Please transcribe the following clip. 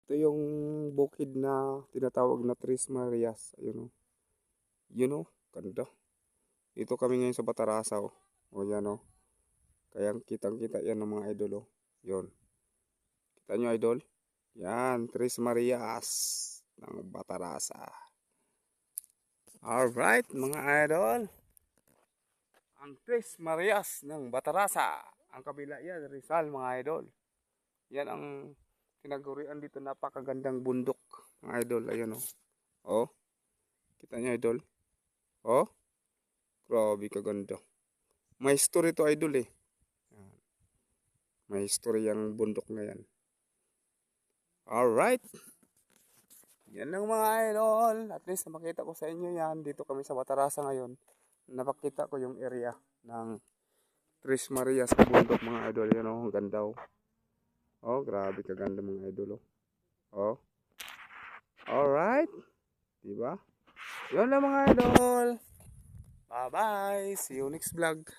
Ito yung bukid na tinatawag na Tres Marias. Ayun o. Yun o. Ganda. Dito kami ngayon sa Batarasa o. O yan o. Kaya kitang kita yan ng mga idol o. Yun. Kita nyo idol? Yan. Tres Marias ng Batarasa. Alright mga idol. Ang Tres Marias ng Batarasa. Ang kabila yan, Rizal mga idol. Yan ang tinagurian dito, napakagandang bundok mga idol. Ayun o. Oh. Kita nyo idol? Oh. Grabe kaganda. May history to idol eh. May history yung bundok na yan. Alright. Yan lang mga idol. At least napakita ko sa inyo yan. Dito kami sa Batarasa ngayon. Napakita ko yung area ng Tres Marias sa bundok mga idol. Yan o. Ang ganda o. Oh, grabe kaganda mga idol o. Oh. Alright. Diba? Yun lang mga idol. Bye bye. See you next vlog.